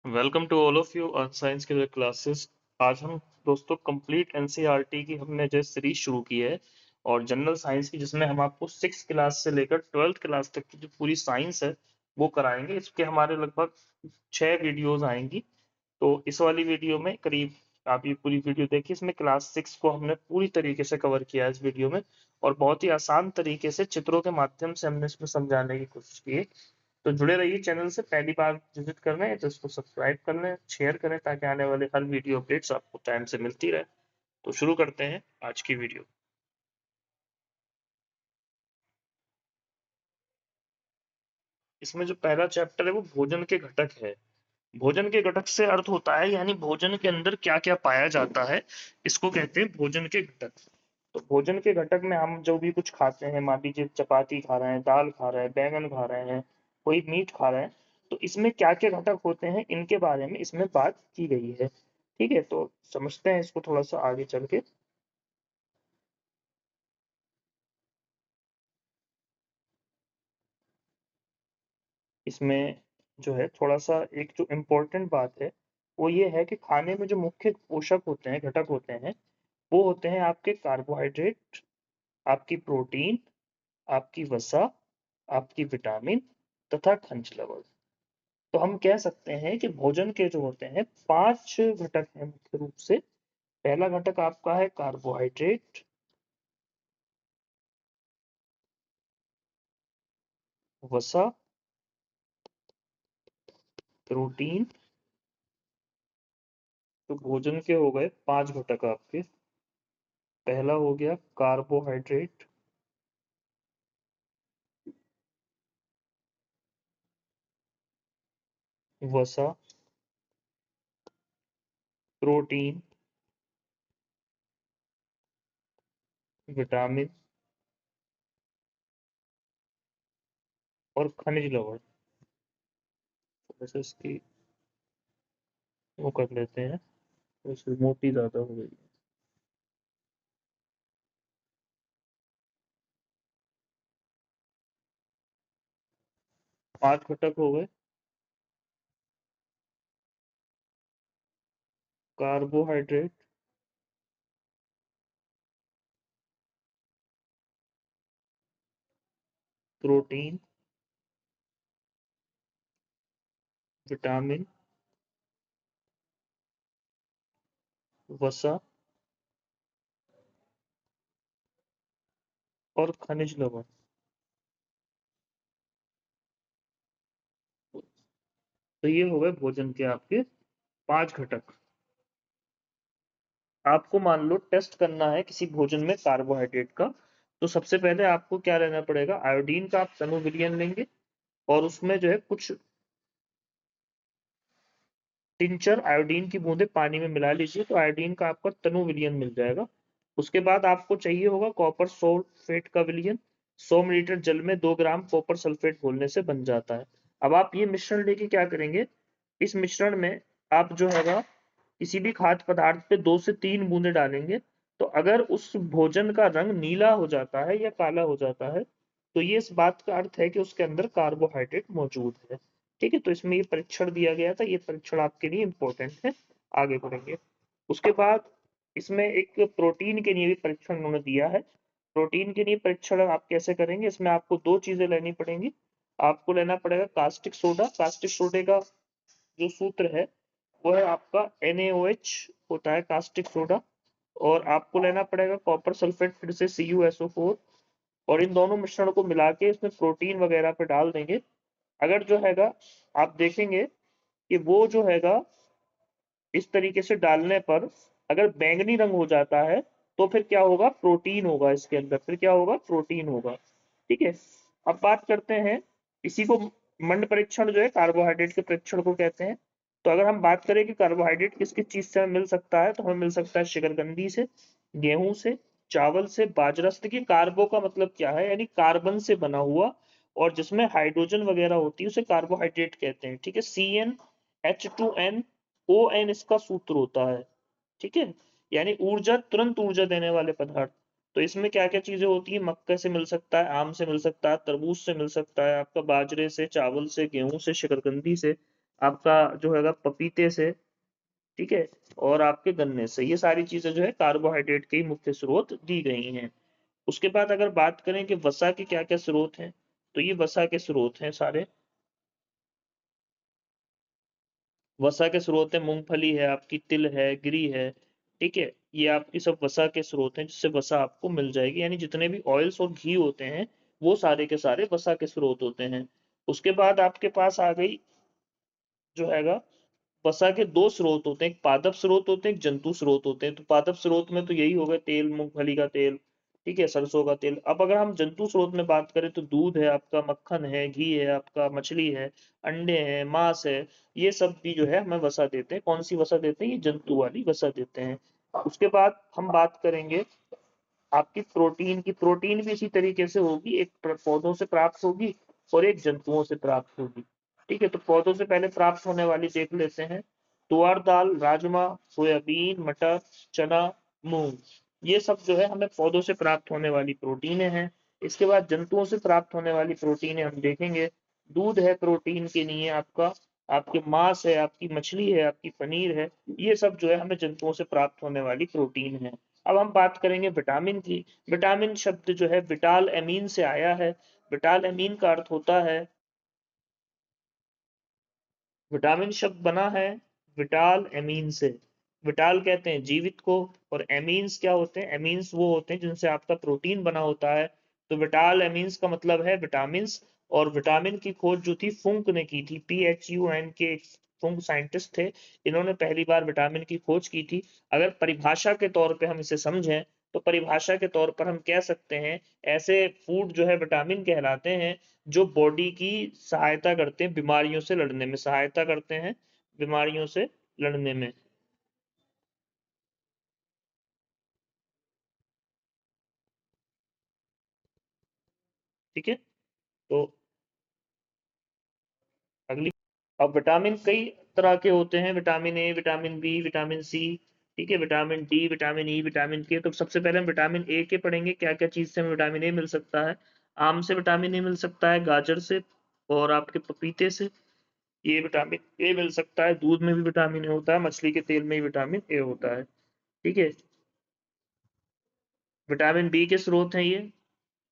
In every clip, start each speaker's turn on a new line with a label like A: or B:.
A: Welcome to all of you earth science के classes. आज हम दोस्तों कंप्लीट एनसीईआरटी की हमने जो सीरीज शुरू की है और जनरल साइंस की, जिसमें हम आपको 6 क्लास से लेकर 12th क्लास तक की जो पूरी साइंस है वो कराएंगे। इसके हमारे लगभग 6 वीडियोस आएंगी। तो इस वाली वीडियो में करीब आप ये पूरी वीडियो देखिए। इसमें क्लास 6 को हमने पूरी तरीके से कवर किया है इस वीडियो में, और बहुत ही आसान तरीके से चित्रों के माध्यम से हमने इसमें समझाने की कोशिश की है। तो जुड़े रहिए। चैनल से पहली बार विजिट कर रहे हैं तो इसको सब्सक्राइब कर लें, शेयर करें, ताकि आने वाले हर वीडियो अपडेट्स आपको टाइम से मिलती रहे। तो शुरू करते हैं आज की वीडियो। इसमें जो पहला चैप्टर है वो भोजन के घटक है। भोजन के घटक से अर्थ होता है यानी भोजन के अंदर क्या क्या पाया जाता है, इसको कहते हैं भोजन के घटक। तो भोजन के घटक में हम जो भी कुछ खाते हैं, मान लीजिए चपाती खा रहे हैं, दाल खा रहे हैं, बैंगन खा रहे हैं, कोई मीट खा रहे हैं, तो इसमें क्या क्या घटक होते हैं इनके बारे में इसमें बात की गई है। ठीक है, तो समझते हैं इसको थोड़ा सा आगे चल के। इसमें जो है थोड़ा सा एक जो इम्पोर्टेंट बात है वो ये है कि खाने में जो मुख्य पोषक होते हैं, घटक होते हैं, वो होते हैं आपके कार्बोहाइड्रेट, आपकी प्रोटीन, आपकी वसा, आपकी विटामिन तथा खनिज लवण। तो हम कह सकते हैं कि भोजन के जो होते हैं 5 घटक हैं मुख्य रूप से। पहला घटक आपका है कार्बोहाइड्रेट, वसा, प्रोटीन। तो भोजन के हो गए 5 घटक आपके। पहला हो गया कार्बोहाइड्रेट, वसा, प्रोटीन, विटामिन और खनिज लवण। वैसे इसकी वो कर लेते हैं, वैसे मोटी ज्यादा हो गई। 5 घटक हो गए। कार्बोहाइड्रेट, प्रोटीन, विटामिन, वसा और खनिज लवण। तो ये हो गए भोजन के आपके 5 घटक। आपको मान लो टेस्ट करना है किसी भोजन में कार्बोहाइड्रेट का, तो सबसे पहले आपको क्या लेना पड़ेगा, आयोडीन का आप तनु विलयन लेंगे और उसमें जो है कुछ टिंचर आयोडीन की बूंदे पानी में मिला लीजिए, तो आयोडीन का आपका तनु विलयन मिल जाएगा। उसके बाद आपको चाहिए होगा कॉपर सल्फेट का विलयन। 100 मिलीलीटर जल में 2 ग्राम कॉपर सल्फेट घोलने से बन जाता है। अब आप ये मिश्रण लेके क्या करेंगे, इस मिश्रण में आप जो है किसी भी खाद्य पदार्थ पे 2 से 3 बूंदे डालेंगे। तो अगर उस भोजन का रंग नीला हो जाता है या काला हो जाता है, तो ये इस बात का अर्थ है कि उसके अंदर कार्बोहाइड्रेट मौजूद है। ठीक है, तो इसमें ये परीक्षण दिया गया था, ये परीक्षण आपके लिए इंपॉर्टेंट है। आगे बढ़ेंगे। उसके बाद इसमें एक प्रोटीन के लिए भी परीक्षण उन्होंने दिया है। प्रोटीन के लिए परीक्षण आप कैसे करेंगे, इसमें आपको 2 चीजें लेनी पड़ेंगी। आपको लेना पड़ेगा कास्टिक सोडा। कास्टिक सोडे का जो सूत्र है वो है आपका NaOH होता है कास्टिक सोडा। और आपको लेना पड़ेगा कॉपर सल्फेट, फिर से CuSO4। और इन दोनों मिश्रण को मिला के इसमें प्रोटीन वगैरह पे डाल देंगे। अगर जो हैगा आप देखेंगे कि वो जो हैगा इस तरीके से डालने पर अगर बैंगनी रंग हो जाता है, तो फिर क्या होगा, प्रोटीन होगा इसके अंदर, फिर क्या होगा, प्रोटीन होगा। ठीक है, अब बात करते हैं इसी को। मंड परीक्षण जो है कार्बोहाइड्रेट के परीक्षण को कहते हैं। तो अगर हम बात करें कि कार्बोहाइड्रेट किस किस चीज से हमें मिल सकता है, तो हमें मिल सकता है शिकरकंदी से, गेहूं से, चावल से, बाजरा से। देखिए कार्बो का मतलब क्या है, यानी कार्बन से बना हुआ, और जिसमें हाइड्रोजन वगैरह होती है उसे कार्बोहाइड्रेट कहते हैं। ठीक है, CnH2n, ON इसका सूत्र होता है। ठीक है, यानी ऊर्जा, तुरंत ऊर्जा देने वाले पदार्थ। तो इसमें क्या क्या चीजें होती है, मक्के से मिल सकता है, आम से मिल सकता है, तरबूज से मिल सकता है, आपका बाजरे से, चावल से, गेहूं से, शकरकंदी से। आपका जो हैगा पपीते से, ठीक है, और आपके गन्ने से। ये सारी चीजें जो है कार्बोहाइड्रेट के ही मुख्य स्रोत दी गई हैं। उसके बाद अगर बात करें कि वसा के क्या क्या स्रोत हैं, तो ये वसा के स्रोत हैं सारे। वसा के स्रोत है, मूंगफली है आपकी, तिल है, गिरी है, ठीक है, ये आपकी सब वसा के स्रोत हैं, जिससे वसा आपको मिल जाएगी। यानी जितने भी ऑयल्स और घी होते हैं वो सारे के सारे वसा के स्रोत होते हैं। उसके बाद आपके पास आ गई जो हैगा, वसा के दो स्रोत होते हैं, एक पादप स्रोत होते हैं, एक जंतु स्रोत होते हैं। तो पादप स्रोत में तो यही हो गया तेल, मूंगफली का तेल, ठीक है, सरसों का तेल। अब अगर हम जंतु स्रोत में बात करें तो दूध है आपका, मक्खन है, घी है आपका, मछली है, अंडे हैं, मांस है, ये सब भी जो है हमें वसा देते हैं। कौन सी वसा देते हैं? ये जंतु वाली वसा देते हैं। उसके बाद हम बात करेंगे आपकी प्रोटीन की। प्रोटीन भी इसी तरीके से होगी, एक पौधों से प्राप्त होगी और एक जंतुओं से प्राप्त होगी, ठीक है। तो पौधों से पहले प्राप्त होने वाली देख लेते हैं। तुअर दाल, राजमा, सोयाबीन, मटर, चना, मूंग, ये सब जो है हमें पौधों से प्राप्त होने वाली प्रोटीनें हैं। इसके बाद जंतुओं से प्राप्त होने वाली प्रोटीनें हम देखेंगे। दूध है प्रोटीन के लिए आपका, आपके मांस है, आपकी मछली है, आपकी पनीर है, ये सब जो है हमें जंतुओं से प्राप्त होने वाली प्रोटीन है। अब हम बात करेंगे विटामिन की। विटामिन शब्द जो है विटाल एमीन से आया है। विटाल एमीन का अर्थ होता है, विटामिन शब्द बना है विटाल एमीन से। विटाल कहते हैं जीवित को, और एमीन्स क्या होते हैं? एमीन्स वो होते हैं जिनसे आपका प्रोटीन बना होता है। तो विटाल एमीन्स का मतलब है विटामिन। और विटामिन की खोज जो थी फुंक ने की थी, PHUNK के फुंक साइंटिस्ट थे, इन्होंने पहली बार विटामिन की खोज की थी। अगर परिभाषा के तौर पे हम इसे समझें, तो परिभाषा के तौर पर हम कह सकते हैं ऐसे फूड जो है विटामिन कहलाते हैं जो बॉडी की सहायता करते हैं, बीमारियों से लड़ने में सहायता करते हैं, बीमारियों से लड़ने में, ठीक है। तो अगली, अब विटामिन कई तरह के होते हैं, vitamin A, vitamin B, vitamin C, ठीक है, vitamin D, vitamin E, vitamin K. तो सबसे पहले हम विटामिन ए के पढ़ेंगे, क्या क्या चीज से हमें विटामिन ए मिल सकता है। आम से विटामिन ए मिल सकता है, गाजर से, और आपके पपीते से ये विटामिन ए मिल सकता है। दूध में भी विटामिन ए होता है, मछली के तेल में भी विटामिन ए होता है, ठीक है। विटामिन बी के स्रोत हैं ये,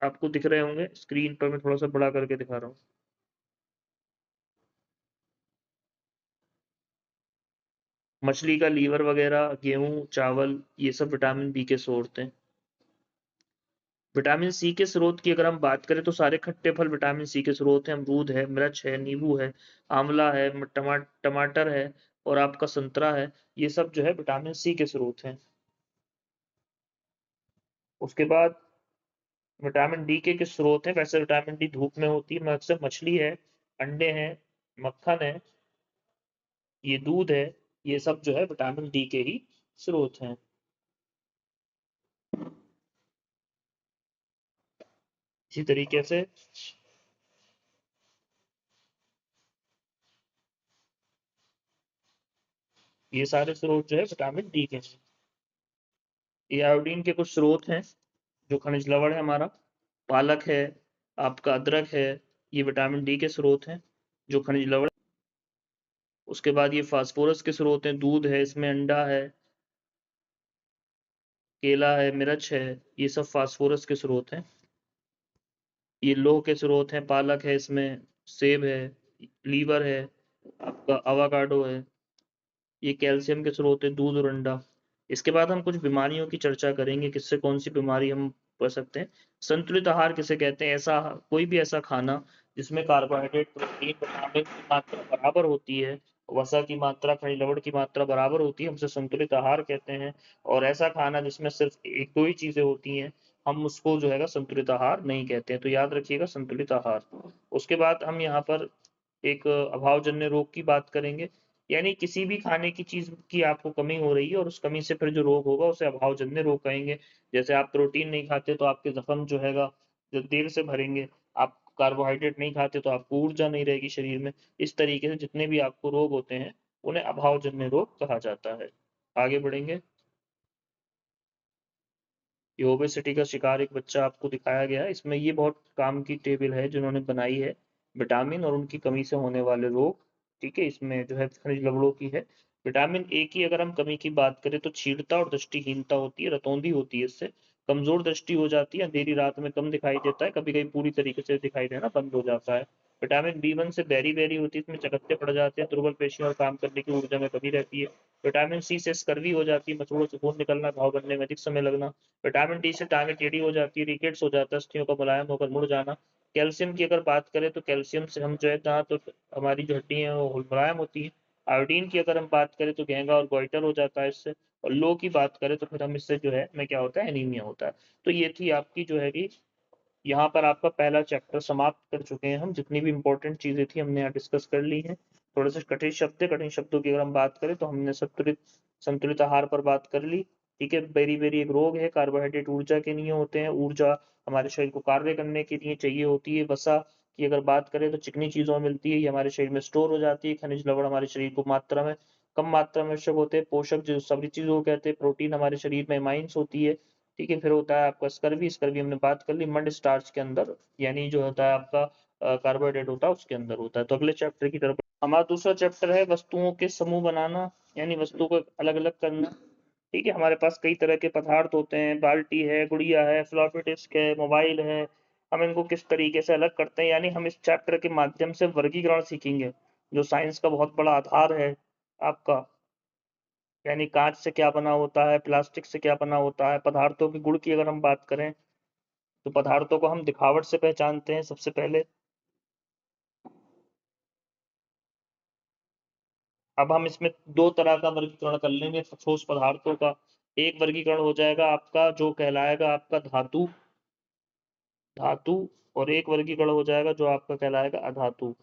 A: आपको दिख रहे होंगे स्क्रीन पर, मैं थोड़ा सा बड़ा करके दिखा रहा हूँ। मछली का लीवर वगैरह, गेहूं, चावल, ये सब विटामिन बी के स्रोत हैं। विटामिन सी के स्रोत की अगर हम बात करें तो सारे खट्टे फल विटामिन सी के स्रोत हैं। अमरूद है, मिर्च है, नींबू है, आंवला है, टमाटर है, और आपका संतरा है, ये सब जो है विटामिन सी के स्रोत हैं। उसके बाद विटामिन डी के किस स्रोत हैं? वैसे विटामिन डी धूप में होती है, मकसद मछली है, अंडे हैं, मक्खन है, ये दूध है, ये सब जो है विटामिन डी के ही स्रोत हैं। इसी तरीके से ये सारे स्रोत जो है विटामिन डी के हैं। ये आयोडीन के कुछ स्रोत हैं, जो खनिज लवण है हमारा, पालक है, आपका अदरक है, ये विटामिन डी के स्रोत हैं, जो खनिज लवण। उसके बाद ये फास्फोरस के स्रोत हैं, दूध है इसमें, अंडा है, केला है, मिर्च है, ये सब फास्फोरस के स्रोत हैं। ये लोह के स्रोत हैं, पालक है इसमें, सेब है, लीवर है, आपका अवाकाडो है, ये कैल्शियम के स्रोत है, दूध और अंडा। इसके बाद हम कुछ बीमारियों की चर्चा करेंगे, किससे कौन सी बीमारी हम पढ़ सकते हैं। संतुलित आहार किसे कहते हैं? ऐसा कोई भी ऐसा खाना जिसमें कार्बोहाइड्रेट, प्रोटीन, विटामिन की मात्रा बराबर होती है, वसा की मात्रा, खनिज लवण की मात्रा बराबर होती है, हम उसे संतुलित आहार कहते हैं। और ऐसा खाना जिसमें सिर्फ एक दो ही चीजें होती हैं, हम उसको जो है संतुलित आहार नहीं कहते हैं। तो याद रखिएगा संतुलित आहार। उसके बाद हम यहाँ पर एक अभावजन्य रोग की बात करेंगे, यानी किसी भी खाने की चीज की आपको कमी हो रही है और उस कमी से फिर जो रोग होगा उसे अभावजन्य रोग कहेंगे। जैसे आप प्रोटीन नहीं खाते तो आपके जख्म जो हैगा जो देर से भरेंगे, आप कार्बोहाइड्रेट नहीं खाते तो आपको ऊर्जा नहीं रहेगी शरीर में। इस तरीके से जितने भी आपको रोग होते हैं उन्हें अभावजन्य रोग कहा जाता है। आगे बढ़ेंगे। ये ओबेसिटी का शिकार एक बच्चा आपको दिखाया गया है, इसमें ये बहुत काम की टेबल है जिन्होंने बनाई है, विटामिन और उनकी कमी से होने वाले रोग। ठीक है, इसमें जो है खनिज लवणों की है। विटामिन ए की अगर हम कमी की बात करें तो छीड़ता और दृष्टिहीनता होती है, रतौंधी होती है, इससे कमजोर दृष्टि हो जाती है, अंधेरी रात में कम दिखाई देता है, कभी कभी पूरी तरीके से दिखाई देना बंद हो जाता है। विटामिन बी वन से बेरी बेरी होती है, इसमें चकत्ते पड़ जाते हैं, दुर्बल पेशियों और काम करने की ऊर्जा में कमी रहती है। विटामिन सी से स्कर्वी हो जाती है, मसूड़ों से खून निकलना, घाव बनने में अधिक समय लगना। विटामिन डी से टांगें टेढ़ी हो जाती है, रिकेट्स हो जाता है, अस्थियों का मुलायम होकर मुड़ जाना। कैल्शियम की अगर बात करें तो कैल्शियम से हम जो है दांत तो हमारी जो हड्डियां हैं वो मुलायम होती है। आयोडीन की अगर हम बात करें तो घेंगा और गोइटर हो जाता है इससे। और लो की बात करें तो फिर हम इससे जो है में क्या होता है, एनीमिया होता है। तो ये थी आपकी जो है कि यहाँ पर आपका पहला चैप्टर समाप्त कर चुके हैं हम, जितनी भी इंपॉर्टेंट चीजें थी हमने यहाँ डिस्कस कर ली हैं। थोड़े से कठिन शब्द थे, कठिन शब्दों की अगर हम बात करें तो हमने संतुलित संतुलित आहार पर बात कर ली। ठीक है, बेरी बेरी एक रोग है, कार्बोहाइड्रेट ऊर्जा के लिए होते हैं, ऊर्जा हमारे शरीर को कार्य करने के लिए चाहिए होती है। वसा की अगर बात करें तो चिकनी चीजों में मिलती है, ये हमारे शरीर में स्टोर हो जाती है। खनिज लवण हमारे शरीर को मात्रा में कम मात्रा में आवश्यक होते हैं। पोषक जो सभी चीजों को कहते हैं, प्रोटीन हमारे शरीर में माइंस होती है। ठीक है, फिर होता है आपका स्कर्वी, स्कर्वी हमने बात कर ली, मंड स्टार्च के अंदर, यानी जो होता है आपका कार्बोहाइड्रेट होता है उसके अंदर होता है। तो अगले चैप्टर की तरफ हमारा दूसरा चैप्टर है वस्तुओं के समूह बनाना, यानी वस्तुओं को अलग अलग करना। ठीक है, हमारे पास कई तरह के पदार्थ होते हैं, बाल्टी है, गुड़िया है, फ्लॉपी डिस्क है, मोबाइल है। हम इनको किस तरीके से अलग करते हैं, यानी हम इस चैप्टर के माध्यम से वर्गीकरण सीखेंगे, जो साइंस का बहुत बड़ा आधार है आपका। यानी कांच से क्या बना होता है, प्लास्टिक से क्या बना होता है, पदार्थों के गुण की अगर हम बात करें तो पदार्थों को हम दिखावट से पहचानते हैं सबसे पहले। अब हम इसमें दो तरह का वर्गीकरण कर लेंगे ठोस पदार्थों का। एक वर्गीकरण हो जाएगा आपका जो कहलाएगा आपका धातु धातु और एक वर्गीकरण हो जाएगा जो आपका कहलाएगा अधातु।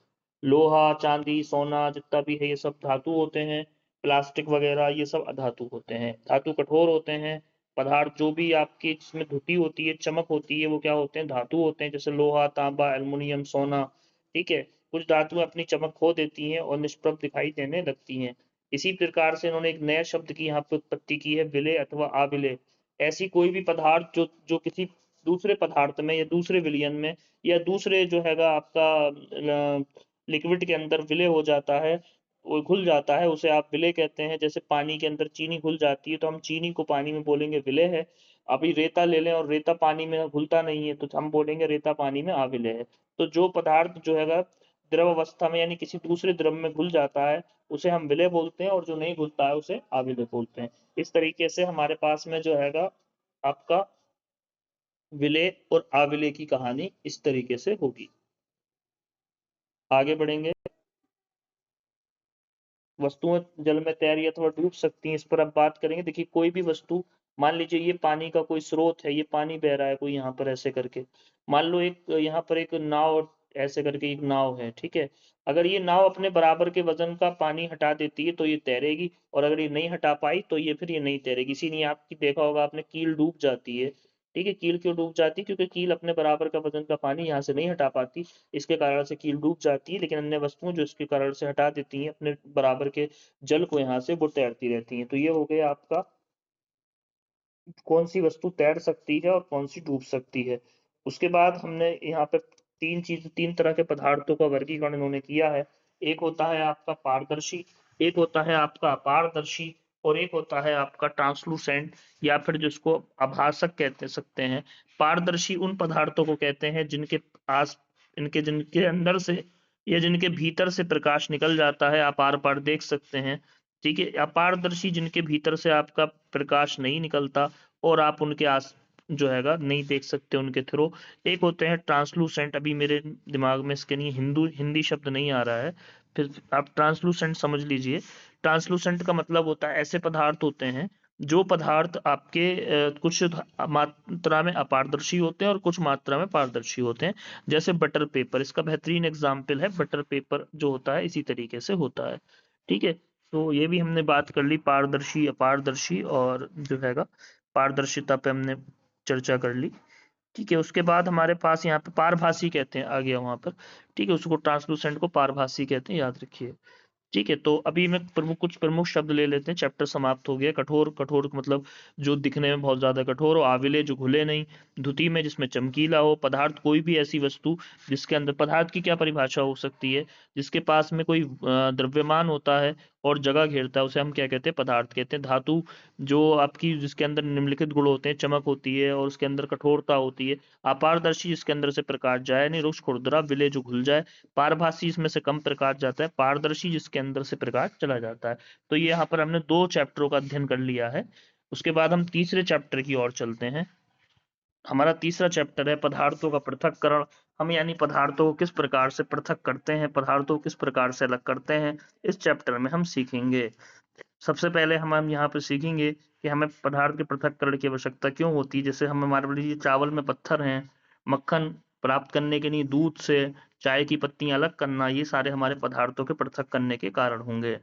A: लोहा, चांदी, सोना जितना भी है ये सब धातु होते हैं। प्लास्टिक वगैरह ये सब अधातु होते हैं। धातु कठोर होते हैं। पदार्थ जो भी आपकी जिसमें धुटी होती है, चमक होती है, वो क्या होते हैं, धातु होते हैं, जैसे लोहा, तांबा, एल्युमिनियम, सोना। ठीक है, कुछ धातुएं अपनी चमक खो देती हैं और निष्प्रभ दिखाई देने लगती हैं। इसी प्रकार से इन्होंने एक नया शब्द की यहाँ पे उत्पत्ति की है, विलेय अथवा अविलेय। ऐसी कोई भी पदार्थ जो जो किसी दूसरे पदार्थ में या दूसरे विलयन में या दूसरे जो हैगा आपका लिक्विड के अंदर विलय हो जाता है, वो घुल जाता है, उसे आप विलय कहते हैं। जैसे पानी के अंदर चीनी घुल जाती है तो हम चीनी को पानी में बोलेंगे विलय है। अभी रेता ले लें और रेता पानी में घुलता नहीं है तो हम बोलेंगे रेता पानी में अविलय है। तो जो पदार्थ जो हैगा द्रव अवस्था में यानी किसी दूसरे द्रव में घुल जाता है उसे हम विलय बोलते हैं, और जो नहीं घुलता है उसे अविलय बोलते हैं। इस तरीके से हमारे पास में जो हैगा आपका विलेय और अविलेय की कहानी इस तरीके से होगी। आगे बढ़ेंगे। वस्तुएं जल में तैर अथवा डूब सकती हैं, इस पर अब बात करेंगे। देखिए, कोई भी वस्तु, मान लीजिए ये पानी का कोई स्रोत है, ये पानी बह रहा है कोई यहाँ पर ऐसे करके। मान लो एक यहाँ पर एक नाव ऐसे करके एक नाव है, ठीक है। अगर ये नाव अपने बराबर के वजन का पानी हटा देती है तो ये तैरेगी, और अगर ये नहीं हटा पाई तो ये फिर ये नहीं तैरेगी। इसीलिए आपकी देखा होगा आपने, कील डूब जाती है। ठीक है, कील क्यों डूब जाती है, क्योंकि कील अपने बराबर का वजन का पानी यहाँ से नहीं हटा पाती, इसके कारण से कील डूब जाती है। लेकिन अन्य वस्तुएं जो इसके कारण से हटा देती हैं अपने बराबर के जल को, यहाँ से वो तैरती रहती हैं। तो ये हो गया आपका कौन सी वस्तु तैर सकती है और कौन सी डूब सकती है। उसके बाद हमने यहाँ पे तीन तरह के पदार्थों का वर्गीकरण इन्होंने किया है। एक होता है आपका पारदर्शी, एक होता है आपका अपारदर्शी, और एक होता है आपका ट्रांसलूसेंट, या फिर जिसको आभासक कहते सकते हैं। पारदर्शी उन पदार्थों को कहते हैं जिनके आस इनके जिनके अंदर से या जिनके भीतर से प्रकाश निकल जाता है, आप आर पार देख सकते हैं। ठीक है, अपारदर्शी जिनके भीतर से आपका प्रकाश नहीं निकलता और आप उनके आस जो हैगा नहीं देख सकते उनके थ्रू। एक होते हैं ट्रांसलूसेंट, अभी मेरे दिमाग में इसके लिए हिंदी शब्द नहीं आ रहा है, फिर आप ट्रांसलूसेंट समझ लीजिए। ट्रांसलूसेंट का मतलब होता है ऐसे पदार्थ होते हैं जो पदार्थ आपके कुछ मात्रा में अपारदर्शी होते हैं और कुछ मात्रा में पारदर्शी होते हैं। जैसे बटर पेपर इसका बेहतरीन एग्जाम्पल है। बटर पेपर जो होता है इसी तरीके से होता है। ठीक है, तो ये भी हमने बात कर ली, पारदर्शी, अपारदर्शी, और जो हैगा पारदर्शिता पे हमने चर्चा कर ली। ठीक है, उसके बाद हमारे पास यहाँ पे पारभासी कहते हैं आ गया वहां पर। ठीक है, उसको ट्रांसलूसेंट को पारभासी कहते हैं, याद रखिए। ठीक है, तो अभी मैं कुछ प्रमुख शब्द ले लेते हैं। चैप्टर समाप्त हो गया। कठोर, कठोर मतलब जो दिखने में बहुत ज्यादा कठोर हो। आविले, जो घुले नहीं। द्युति में, जिसमें चमकीला हो। पदार्थ, कोई भी ऐसी वस्तु जिसके अंदर, पदार्थ की क्या परिभाषा हो सकती है, जिसके पास में कोई द्रव्यमान होता है और जगह घेरता है, उसे हम क्या कहते हैं, पदार्थ कहते हैं। धातु, जो आपकी, जिसके अंदर निम्नलिखित गुण होते हैं, चमक होती है और उसके अंदर कठोरता होती है। अपारदर्शी, जिसके अंदर से प्रकाश जाए नहीं। रुक्ष, खुरदरा। विलेय, जो घुल जाए। पारभासी, इसमें से कम प्रकाश जाता है। पारदर्शी, जिसके अंदर से प्रकाश चला जाता है। तो ये यहाँ पर हमने 2 चैप्टरों का अध्ययन कर लिया है। उसके बाद हम तीसरे चैप्टर की ओर चलते हैं। हमारा तीसरा चैप्टर है पदार्थों का पृथक्करण। हम यानी पदार्थों को किस प्रकार से पृथक करते हैं, पदार्थों को किस प्रकार से अलग करते हैं, इस चैप्टर में हम सीखेंगे। सबसे पहले हम यहाँ पे सीखेंगे कि हमें पदार्थ के पृथक्करण की आवश्यकता क्यों होती है। जैसे हम, हमारे लिए चावल में पत्थर हैं, मक्खन प्राप्त करने के लिए दूध से चाय की पत्तियां अलग करना, ये सारे हमारे पदार्थों के पृथक करने के कारण होंगे।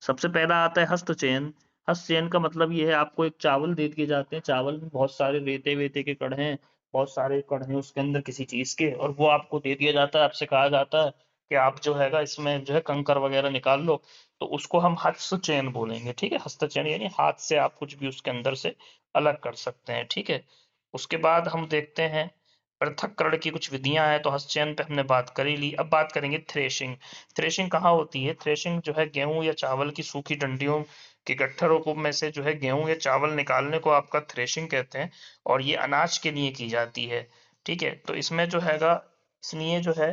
A: सबसे पहला आता है हस्तचयन। हस्तचयन का मतलब ये है, आपको एक चावल दे दिए जाते हैं, चावल में बहुत सारे रेते वेते के कण हैं, बहुत सारे कण हैं उसके अंदर किसी चीज के, और वो आपको दे दिया जाता है। आपसे कहा जाता है कि आप जो हैगा इसमें जो है कंकर वगैरह निकाल लो, तो उसको हम हस्तचयन बोलेंगे। ठीक है, हस्तचयन यानी हाथ से आप कुछ भी उसके अंदर से अलग कर सकते हैं। ठीक है, उसके बाद हम देखते हैं पृथक्करण की कुछ विधियां हैं। तो हस्तचयन पे हमने बात कर ही ली। अब बात करेंगे थ्रेशिंग। थ्रेशिंग कहाँ होती है? थ्रेशिंग जो है गेहूं या चावल की सूखी डंडियों के गट्ठरों को में से जो है गेहूं या चावल निकालने को आपका थ्रेशिंग कहते हैं, और ये अनाज के लिए की जाती है। ठीक है, तो इसमें जो हैगा, इसलिए जो है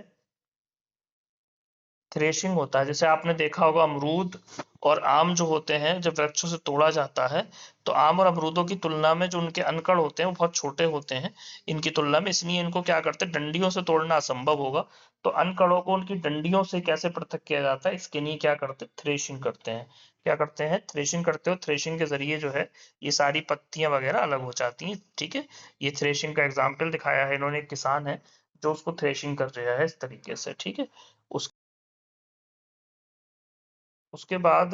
A: थ्रेशिंग होता है। जैसे आपने देखा होगा अमरूद और आम जो होते हैं, जब वृक्षों से तोड़ा जाता है, तो आम और अमरूदों की तुलना में जो उनके अनकड़ होते हैं वो बहुत छोटे होते हैं इनकी तुलना में, इसलिए इनको क्या करते हैं, डंडियों से तोड़ना असंभव होगा। तो अनकड़ों को उनकी डंडियों से कैसे पृथक किया जाता है, इसके लिए क्या करते हैं, थ्रेशिंग करते हैं। क्या करते हैं? थ्रेशिंग करते हो। थ्रेशिंग के जरिए जो है ये सारी पत्तियां वगैरह अलग हो जाती हैं। ठीक है, ये थ्रेशिंग का एग्जाम्पल दिखाया है इन्होंने। एक किसान है जो उसको थ्रेशिंग कर रहा है इस तरीके से। ठीक है, उसके बाद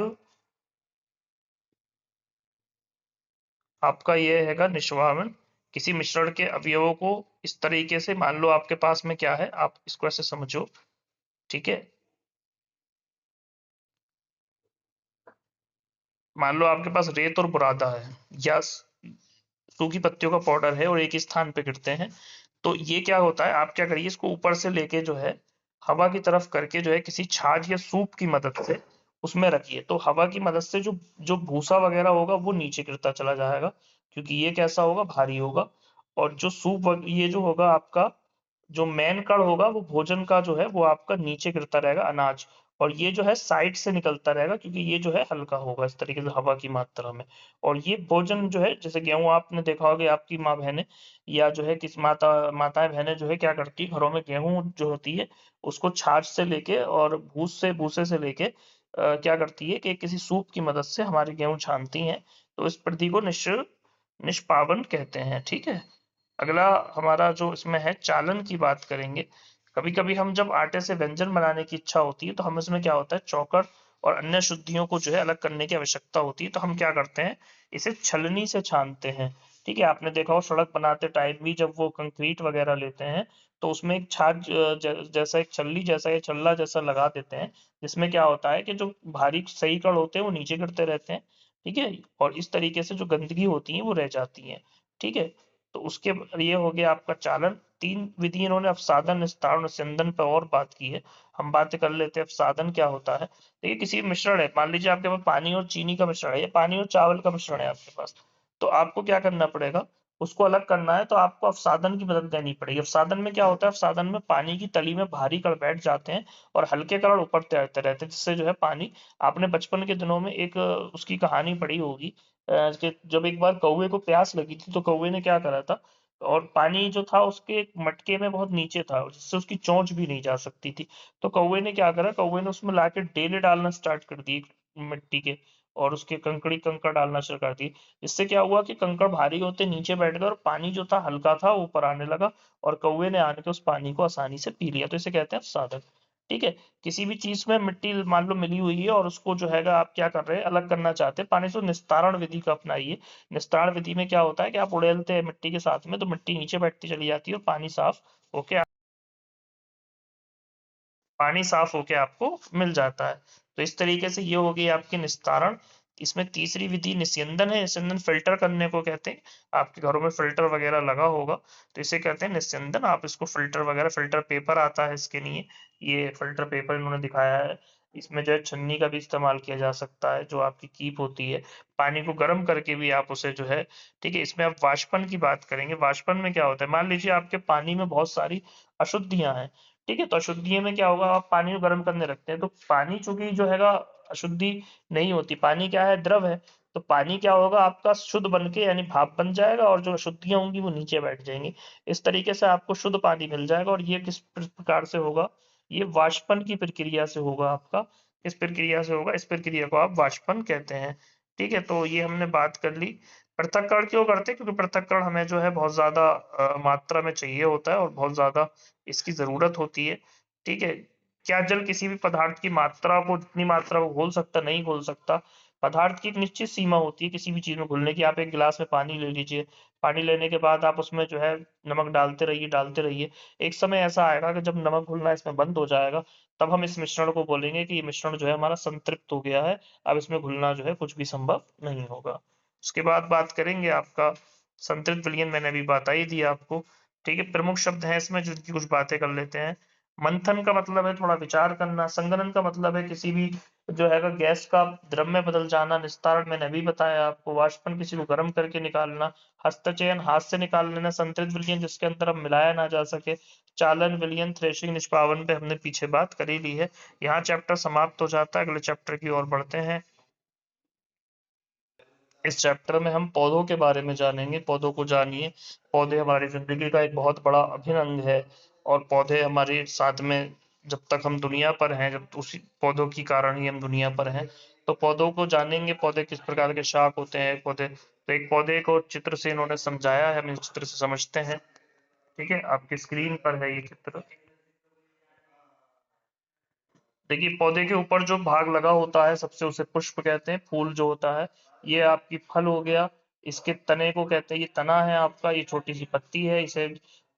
A: आपका ये हैगा निष्पादन। किसी मिश्रण के अवयवों को इस तरीके से, मान लो आपके पास में क्या है, आप इसको ऐसे समझो। ठीक है, मान लो आपके पास रेत और बुरादा है, या सूखी पत्तियों का पाउडर है, और एक ही स्थान पे गिरते हैं। तो ये क्या होता है, आप क्या करिए, इसको ऊपर से लेके जो है हवा की तरफ करके जो है किसी छाछ या सूप की मदद से उसमें रखिए। तो हवा की मदद से जो जो भूसा वगैरह होगा वो नीचे गिरता चला जाएगा, क्योंकि ये कैसा होगा, भारी होगा। और जो ये जो होगा आपका, जो मेन कण होगा वो भोजन का जो है वो आपका नीचे गिरता रहेगा, अनाज। और ये जो है साइड से निकलता रहेगा, क्योंकि ये जो है हल्का होगा इस तरीके से हवा की मात्रा में। और ये भोजन जो है, जैसे गेहूं आपने देखा होगा, आपकी माँ बहनें या जो है किस माताएं बहनें जो है क्या करती है, घरों में गेहूं जो होती है उसको छाछ से लेके और भूसे से लेके क्या करती है कि किसी सूप की मदद से हमारे गेहूं छानती हैं। तो इस प्रति को निष्पावन कहते हैं। ठीक है, अगला हमारा जो इसमें है चालन की बात करेंगे। कभी कभी हम जब आटे से व्यंजन बनाने की इच्छा होती है, तो हम इसमें क्या होता है, चौकड़ और अन्य शुद्धियों को जो है अलग करने की आवश्यकता होती है। तो हम क्या करते हैं, इसे छलनी से छानते हैं। ठीक है, आपने देखा हो सड़क बनाते टाइम भी जब वो कंक्रीट वगैरह लेते हैं, तो उसमें एक छाछ जैसा, एक छल्ली जैसा या छल्ला जैसा लगा देते हैं, जिसमें क्या होता है कि जो भारी सही कण होते हैं वो नीचे गिरते रहते हैं। ठीक है, और इस तरीके से जो गंदगी होती है वो रह जाती है। ठीक है, तो उसके ये हो गया आपका चालन। 3 विधि इन्होंने अवसादन, निस्तारण और स्यंदन पे और बात की है। हम बात कर लेते हैं अवसादन क्या होता है। देखिए, किसी मिश्रण है, मान लीजिए आपके पास पानी और चीनी का मिश्रण है, या पानी और चावल का मिश्रण है आपके पास, तो आपको क्या करना पड़ेगा, उसको अलग करना है तो आपको अवसादन की मदद लेनी पड़ेगी। अवसादन में क्या होता है, अवसादन में पानी की तली में भारी कण बैठ जाते हैं और हल्के कण ऊपर तैरते रहते हैं, जिससे जो है पानी, आपने बचपन के दिनों में एक उसकी कहानी पढ़ी होगी, कि जब एक बार कौवे को प्यास लगी थी, तो कौवे ने क्या करा था, और पानी जो था उसके एक मटके में बहुत नीचे था, जिससे उसकी चोंच भी नहीं जा सकती थी। तो कौवे ने क्या करा, कौवे ने उसमें लाके डेले डालना स्टार्ट कर दिए मिट्टी के, और उसके कंकड़ी कंकड़ डालना शुरू कर दिए। इससे क्या हुआ कि कंकड़ भारी होते नीचे बैठ गए, और पानी जो था हल्का था ऊपर आने लगा, और कौवे ने आने के उस पानी को आसानी से पी लिया। तो इसे कहते हैं साधक। ठीक है, किसी भी चीज में मिट्टी मान लो मिली हुई है, और उसको जो है आप क्या कर रहे हैं, अलग करना चाहते हैं पानी से, तो निस्तारण विधि का अपनाइए। निस्तारण विधि में क्या होता है कि आप उड़ेलते हैं मिट्टी के साथ में, तो मिट्टी नीचे बैठती चली जाती है और पानी साफ होके पानी साफ होके आपको मिल जाता है। तो इस तरीके से ये हो गई आपकी निस्तारण। इसमें तीसरी विधि निस्यंदन है। निस्यंदन फिल्टर करने को कहते हैं। आपके घरों में फिल्टर वगैरह लगा होगा तो इसे कहते हैं निस्यंदन। आप इसको फिल्टर वगैरह, फिल्टर पेपर आता है इसके लिए, ये फिल्टर पेपर इन्होंने दिखाया है। इसमें जो है छन्नी का भी इस्तेमाल किया जा सकता है, जो आपकी कीप होती है। पानी को गर्म करके भी आप उसे जो है, ठीक है। इसमें आप वाष्पन की बात करेंगे। वाष्पन में क्या होता है, मान लीजिए आपके पानी में बहुत सारी अशुद्धियां हैं, ठीक है। तो अशुद्धियों में क्या होगा, आप पानी को गर्म करने रखते हैं तो पानी चूंकि जो हैगा अशुद्धि नहीं होती, पानी क्या है, द्रव है। तो पानी क्या होगा आपका शुद्ध बन के यानी भाप बन जाएगा और जो अशुद्धियां होंगी वो नीचे बैठ जाएंगी। इस तरीके से आपको शुद्ध पानी मिल जाएगा। और ये किस प्रकार से होगा, ये वाष्पन की प्रक्रिया से होगा आपका। इस प्रक्रिया से होगा, इस प्रक्रिया को आप वाष्पन कहते हैं, ठीक है। तो ये हमने बात कर ली। पृथक्करण क्यों करते हैं, क्योंकि पृथक्करण हमें जो है बहुत ज्यादा मात्रा में चाहिए होता है और बहुत ज्यादा इसकी जरूरत होती है, ठीक है। क्या जल किसी भी पदार्थ की मात्रा को, जितनी मात्रा को घोल सकता, नहीं घोल सकता। पदार्थ की एक निश्चित सीमा होती है किसी भी चीज में घुलने की। आप एक गिलास में पानी ले लीजिए, पानी लेने के बाद आप उसमें जो है नमक डालते रहिए, डालते रहिए। एक समय ऐसा आएगा कि जब नमक घुलना इसमें बंद हो जाएगा, तब हम इस मिश्रण को बोलेंगे कि ये मिश्रण जो है हमारा संतृप्त हो गया है, अब इसमें घुलना जो है कुछ भी संभव नहीं होगा। उसके बाद बात करेंगे आपका संतृप्त विलयन, मैंने अभी बता ही दिया आपको, ठीक है। प्रमुख शब्द हैं इसमें जिनकी कुछ बातें कर लेते हैं। मंथन का मतलब है थोड़ा विचार करना। संघनन का मतलब है किसी भी जो है गैस का द्रव में बदल जाना। निस्तारण मैंने अभी बताया आपको। वाष्पन किसी को गर्म करके निकालना। हस्तचयन हाथ से निकाल लेना संतृप्त विलयन जिसके अंदर अब मिलाया ना जा सके। चालन विलयन, थ्रेशिंग, निष्पावन पे हमने पीछे बात कर ही ली है। यहाँ चैप्टर समाप्त हो जाता है। अगले चैप्टर की ओर बढ़ते हैं। इस चैप्टर में हम पौधों के बारे में जानेंगे। पौधों को जानिए। पौधे हमारी जिंदगी का एक बहुत बड़ा अभिन्न अंग है और पौधे हमारे साथ में जब तक हम दुनिया पर हैं, जब उसी पौधों की कारण ही हम दुनिया पर हैं। तो पौधों को जानेंगे, पौधे किस प्रकार के शाख होते हैं। पौधे, तो एक पौधे को चित्र से इन्होंने समझाया है, हम इस चित्र से समझते हैं, ठीक है। आपकी स्क्रीन पर है ये चित्र। देखिए पौधे के ऊपर जो भाग लगा होता है सबसे, उसे पुष्प कहते हैं। फूल जो होता है ये आपकी फल हो गया। इसके तने को कहते हैं, ये तना है आपका, ये छोटी सी पत्ती है। इसे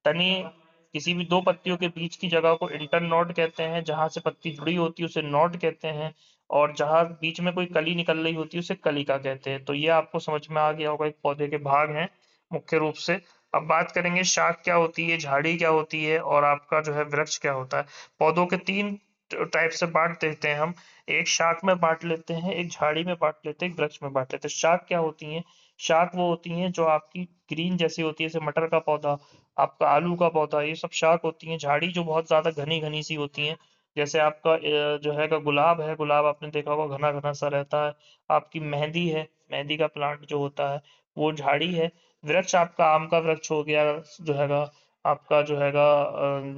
A: तनी, किसी भी दो पत्तियों के बीच की जगह को इंटर्न नोड कहते हैं। जहां से पत्ती जुड़ी होती है उसे नोड कहते हैं। और जहां बीच में कोई कली निकल रही होती है उसे कलिका कहते हैं। तो ये आपको समझ में आ गया होगा, एक पौधे के भाग हैं मुख्य रूप से। अब बात करेंगे शाख क्या होती है, झाड़ी क्या होती है और आपका जो है वृक्ष क्या होता है। पौधों के तीन टाइप से बांट देते हैं हम। एक शाख में बांट लेते हैं, एक झाड़ी में बांट लेते हैं, एक वृक्ष में बांट लेते हैं। शाख क्या होती हैं, शाख वो होती हैं जो आपकी ग्रीन जैसी होती है, जैसे मटर का पौधा, आपका आलू का पौधा, ये सब शाख होती हैं। झाड़ी जो बहुत ज्यादा घनी घनी सी होती हैं, जैसे आपका जो है गुलाब है, गुलाब आपने देखा होगा घना घना सा रहता है। आपकी मेहंदी है, मेहंदी का प्लांट जो होता है वो झाड़ी है। वृक्ष आपका आम का वृक्ष हो गया, जो हैगा आपका जो हैगा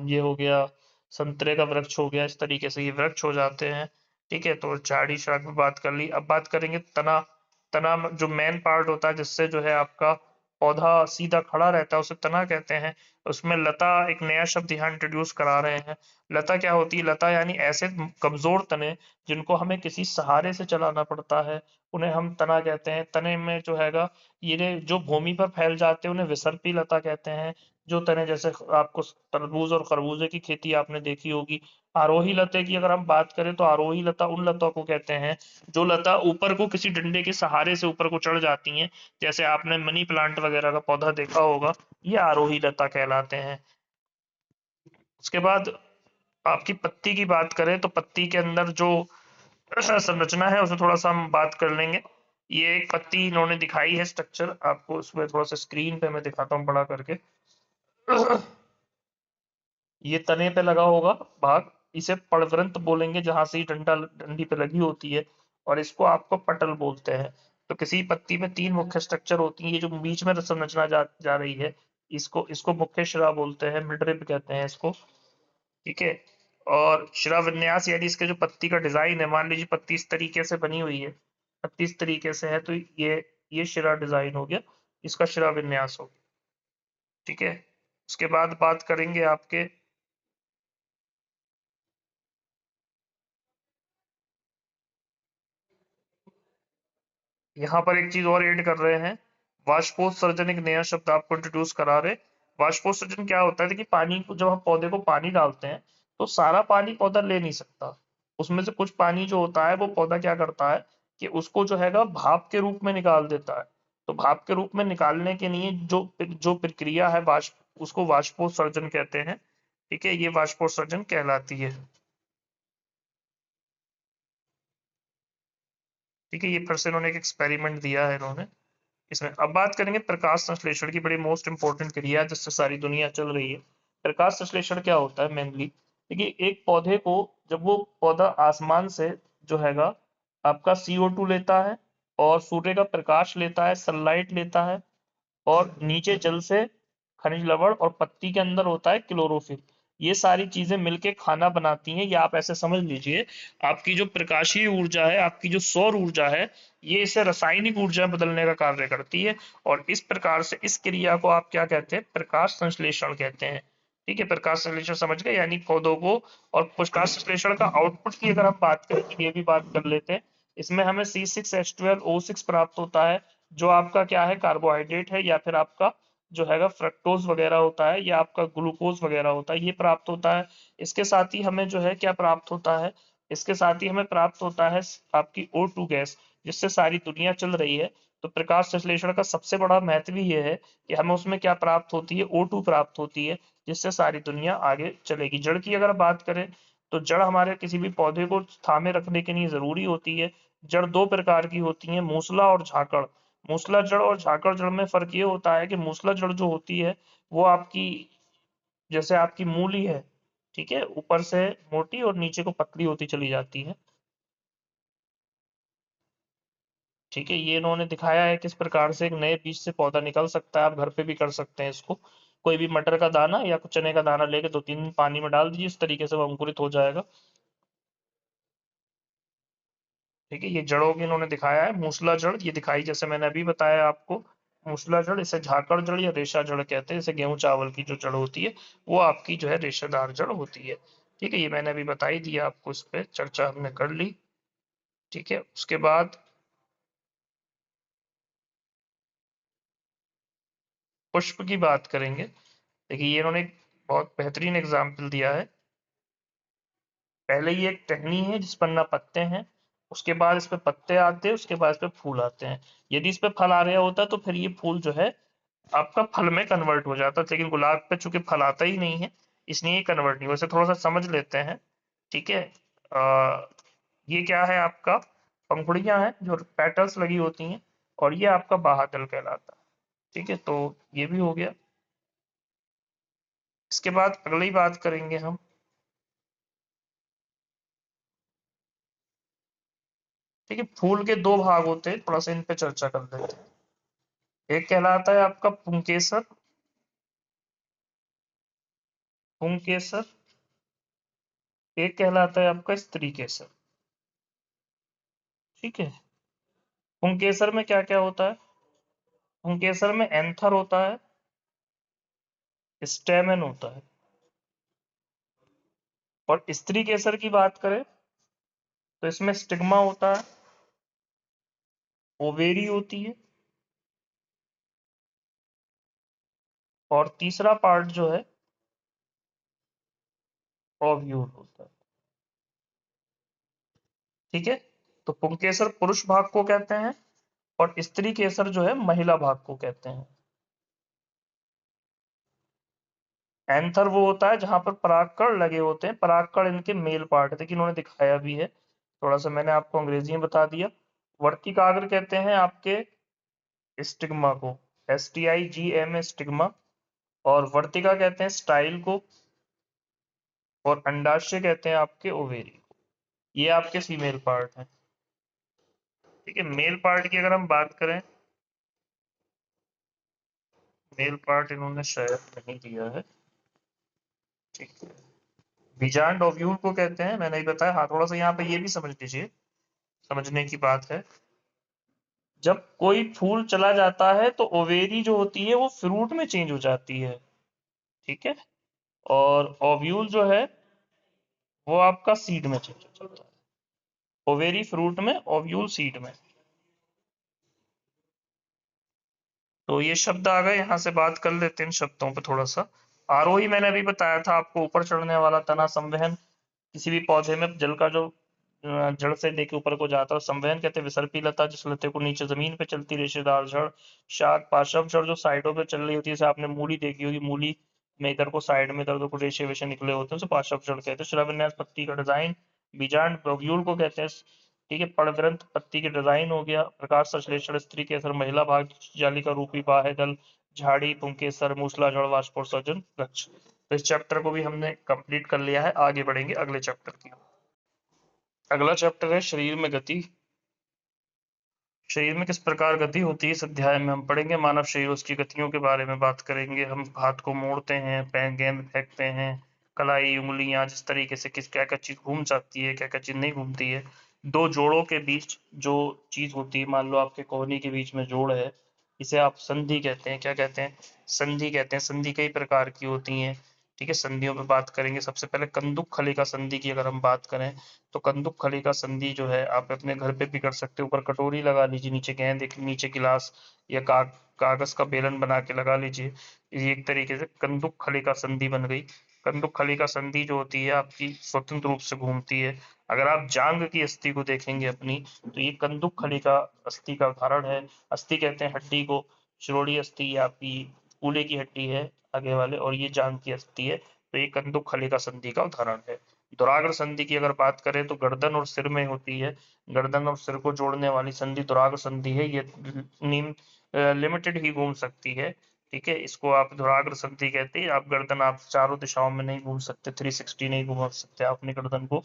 A: ये हो गया संतरे का वृक्ष हो गया। इस तरीके से ये वृक्ष हो जाते हैं, ठीक है। तो झाड़ी शाख में बात कर ली। अब बात करेंगे तना। तना जो मेन पार्ट होता है जिससे जो है आपका पौधा सीधा खड़ा रहता है उसे तना कहते हैं। उसमें लता एक नया शब्द यहाँ इंट्रोड्यूस करा रहे हैं। लता क्या होती है, लता यानी ऐसे कमजोर तने जिनको हमें किसी सहारे से चलाना पड़ता है, उन्हें हम तना कहते हैं। तने में जो हैगा ये जो भूमि पर फैल जाते हैं उन्हें विसर्पी लता कहते हैं। जो तने, जैसे आपको तरबूज और खरबूजे की खेती आपने देखी होगी। आरोही लते की अगर हम बात करें तो आरोही लता उन लताओं को कहते हैं जो लता ऊपर को किसी डंडे के सहारे से ऊपर को चढ़ जाती हैं। जैसे आपने मनी प्लांट वगैरह का पौधा देखा होगा, ये आरोही लता कहलाते हैं। उसके बाद आपकी पत्ती की बात करें तो पत्ती के अंदर जो संरचना है उसे थोड़ा सा हम बात कर लेंगे। ये एक पत्ती इन्होंने दिखाई है स्ट्रक्चर आपको, उसमें थोड़ा सा स्क्रीन पे मैं दिखाता हूँ बड़ा करके। ये तने पे लगा होगा भाग, इसे पड़वृंत बोलेंगे, जहां से ये डंडा डंडी पे लगी होती है, और इसको आपको पटल बोलते हैं। तो किसी पत्ती में तीन मुख्य स्ट्रक्चर होती है। ये जो बीच में संरचना जा रही है, इसको इसको मुख्य शिरा बोलते हैं, मिडरिब कहते हैं इसको, ठीक है। और शिरा विन्यास यानी इसके जो पत्ती का डिजाइन है, मान लीजिए पत्ती इस तरीके से बनी हुई है, पत्ती इस तरीके से है, तो ये शिरा डिजाइन हो गया, इसका शिरा विन्यास हो गया, ठीक है। उसके बाद बात करेंगे आपके, यहाँ पर एक चीज और ऐड कर रहे हैं। वाष्पोत्सर्जन एक नया शब्द आपको इंट्रोड्यूस करा रहे। वाष्पोत्सर्जन क्या होता है, देखिए पानी को, जब हम पौधे को पानी डालते हैं तो सारा पानी पौधा ले नहीं सकता। उसमें से कुछ पानी जो होता है वो पौधा क्या करता है कि उसको जो हैगा भाप के रूप में निकाल देता है। तो भाप के रूप में निकालने के लिए जो जो प्रक्रिया है वाष्प, उसको वाष्पोत्सर्जन कहते हैं। ठीक है, ये वाष्पोत्सर्जन कहलाती है। ठीक है, ये फिर से इन्होंने एक एक्सपेरिमेंट दिया है इन्होंने इसमें। अब बात करेंगे प्रकाश संश्लेषण की, बड़ी मोस्ट इंपॉर्टेंट क्रिया है जिससे सारी दुनिया चल रही है। प्रकाश संश्लेषण क्या होता है मेनली? देखिए, एक पौधे को, जब वो पौधा आसमान से जो हैगा आपका CO2 लेता है और सूर्य का प्रकाश लेता है, सनलाइट लेता है, और नीचे जल से खनिज लवण, और पत्ती के अंदर होता है क्लोरोफिल। ये सारी चीजें मिलके खाना बनाती हैं। या आप ऐसे समझ लीजिए, आपकी जो प्रकाशीय ऊर्जा है, आपकी जो सौर ऊर्जा है, ये इसे रासायनिक ऊर्जा में बदलने का कार्य करती है। और इस प्रकार से इस क्रिया को आप क्या कहते हैं? प्रकाश संश्लेषण कहते हैं। ठीक है, प्रकाश संश्लेषण समझ गए, यानी पौधों को। और प्रकाश संश्लेषण का आउटपुट की अगर हम बात करें तो ये भी बात कर लेते हैं। इसमें हमें C6H12O6 प्राप्त होता है, जो आपका क्या है? कार्बोहाइड्रेट है, या फिर आपका जो हैगा फ्रक्टोज वगैरह होता है, या आपका ग्लूकोज वगैरह होता है, ये प्राप्त होता है। इसके साथ ही हमें जो है क्या प्राप्त होता है? इसके साथ ही हमें प्राप्त होता है आपकी O2 गैस, जिससे सारी दुनिया चल रही है। तो प्रकाश संश्लेषण का सबसे बड़ा महत्व ही ये है कि हमें उसमें क्या प्राप्त होती है? O2 प्राप्त होती है, जिससे सारी दुनिया आगे चलेगी। जड़ की अगर बात करें तो जड़ हमारे किसी भी पौधे को थामे रखने के लिए जरूरी होती है। जड़ दो प्रकार की होती है, मूसला और झाकड़। मूसला जड़ और झाकड़ जड़ में फर्क ये होता है कि मूसला जड़ जो होती है वो आपकी, जैसे आपकी मूली है, ठीक है, ऊपर से मोटी और नीचे को पतली होती चली जाती है। ठीक है, ये इन्होंने दिखाया है किस प्रकार से एक नए बीज से पौधा निकल सकता है। आप घर पे भी कर सकते हैं इसको। कोई भी मटर का दाना या कुछ चने का दाना लेके 2-3 दिन पानी में डाल दीजिए, इस तरीके से वो अंकुरित हो जाएगा। ठीक है, ये जड़ों की इन्होंने दिखाया है। मूसला जड़ ये दिखाई, जैसे मैंने अभी बताया आपको। मूसला जड़, इसे झाकड़ जड़ या रेशा जड़ कहते हैं। जैसे गेहूं चावल की जो जड़ होती है वो आपकी जो है रेशेदार जड़ होती है। ठीक है, ये मैंने अभी बता ही दिया आपको, इस पे चर्चा हमने कर ली। ठीक है, उसके बाद पुष्प की बात करेंगे। देखिए, ये इन्होंने एक बहुत बेहतरीन एग्जाम्पल दिया है। पहले ये एक टहनी है जिस पर ना पत्ते हैं, उसके बाद इस पे पत्ते आते हैं, उसके बाद इस पे फूल आते हैं। यदि इस पे फल आ रहा होता तो फिर ये फूल जो है आपका फल में कन्वर्ट हो जाता, लेकिन गुलाब पे चूंकि फल आता ही नहीं है, इसलिए ये कन्वर्ट नहीं। वैसे थोड़ा सा समझ लेते हैं। ठीक है, ये क्या है? आपका पंखुड़ियां हैं जो पेटल्स लगी होती हैं, और ये आपका बाह्यदल कहलाता है। ठीक है, तो ये भी हो गया। इसके बाद अगली बात करेंगे हम। ठीक है, फूल के दो भाग होते हैं, थोड़ा सा इन पे चर्चा कर लेते हैं। एक कहलाता है आपका पुंकेसर। पुंकेसर। एक कहलाता है आपका स्त्री केसर। ठीक है, पुंकेसर में क्या क्या होता है? पुंकेसर में एंथर होता है, स्टेमेन होता है। और स्त्री केसर की बात करें तो इसमें स्टिग्मा होता है, ओवेरी होती है, और तीसरा पार्ट जो है ओव्यूल होता है। ठीक है, तो पुंकेसर पुरुष भाग को कहते हैं, और स्त्री केसर जो है महिला भाग को कहते हैं। एंथर वो होता है जहां पर परागकण लगे होते हैं। परागकण इनके मेल पार्ट है, देखिए इन्होंने दिखाया भी है। थोड़ा सा मैंने आपको अंग्रेजी में बता दिया। वर्तिकाग्र कहते हैं आपके स्टिग्मा को, STIGMA स्टिग्मा। और वर्तिका कहते हैं स्टाइल को, और अंडाशय कहते हैं आपके ओवेरी को। ये आपके फीमेल पार्ट हैं। ठीक है, मेल पार्ट की अगर हम बात करें, मेल पार्ट इन्होंने शायद नहीं दिया है। ठीक है, बीजांड ओव्यूल को कहते हैं, मैंने ही बताया। हाँ, थोड़ा सा यहाँ पे ये भी समझ लीजिए, समझने की बात है। जब कोई फूल चला जाता है तो ओवेरी जो होती है वो फ्रूट में चेंज हो जाती है। ठीक है, और ओव्यूल जो है वो आपका सीड में चेंज हो जाता है। ओवेरी फ्रूट में, ओव्यूल सीड में। तो ये शब्द आ गए, यहाँ से बात कर लेते हैं इन शब्दों पे थोड़ा सा। आरोही मैंने अभी बताया था आपको, ऊपर चढ़ने वाला तना संवहन। किसी भी पौधे में जल का जो जड़ से लेके ऊपर को जाता है संवहन कहते हैं। विसर्पी लता, जिस लते को नीचे जमीन पे चलती रेशेदार जड़। शाक पार्श्व जड़ जो साइडों पे चल रही होती है, जैसे आपने मूली देखी होगी, मूली में इधर को साइड में इधर को रेशे वेशे निकले होते हैं, उसे पार्श्व जड़ कहते हैं। शिलान्यास पत्ती का डिजाइन, बीजांड ब्लोग्यूल को कहते हैं। ठीक है, पड़ग्रंथ पत्ती के डिजाइन हो गया। प्रकाश संश्लेषण, स्त्री के असर, महिला भाग, जालिका रूपी बाह्य दल, झाड़ी पुंकेसर, मूसलाधार वाष्पोत्सर्जन वृक्ष। तो इस चैप्टर को भी हमने कंप्लीट कर लिया है। आगे बढ़ेंगे अगले चैप्टर की। अगला चैप्टर है शरीर में गति। शरीर में किस प्रकार गति होती है इस अध्याय में हम पढ़ेंगे। मानव शरीर, उसकी गतियों के बारे में बात करेंगे। हम हाथ को मोड़ते हैं, गेंद फेंकते हैं, कलाई उंगलियां जिस तरीके से किस क्या क्या चीज घूम जाती है, क्या क्या चीज नहीं घूमती है। दो जोड़ों के बीच जो चीज होती है, मान लो आपके कोहनी के बीच में जोड़ है, इसे आप संधि कहते हैं। क्या कहते हैं? संधि कहते हैं। संधि कई प्रकार की होती है। ठीक है, संधियों पे बात करेंगे। सबसे पहले कंदुक खलिका संधि की अगर हम बात करें, तो कंदुक खलिका संधि जो है आप अपने घर पे भी कर सकते हो। ऊपर कटोरी लगा लीजिए, नीचे गेंद, एक नीचे गिलास या कागज का बेलन बना के लगा लीजिए। ये एक तरीके से कंदुक खलिका संधि बन गई। कंदुक खलिका संधि जो होती है आपकी स्वतंत्र रूप से घूमती है। अगर आप जांग की अस्थि को देखेंगे अपनी, तो ये कंदुक खलिका अस्थि का उदाहरण है। अस्थि कहते हैं हड्डी को। शिरोड़ी अस्थि ये आपकी कूल्हे की हड्डी है आगे वाले, और ये जांग की अस्थि है। तो ये कंदुक खलिका संधि का उदाहरण है। दुराग्र संधि की अगर बात करें तो गर्दन और सिर में होती है। गर्दन और सिर को जोड़ने वाली संधि दुराग्र संधि है। ये लिमिटेड ही घूम सकती है। ठीक है, इसको आप दुराग्र संधि कहते हैं। आप गर्दन आप चारों दिशाओं में नहीं घूम सकते, 360 नहीं घुमा सकते अपनी गर्दन को,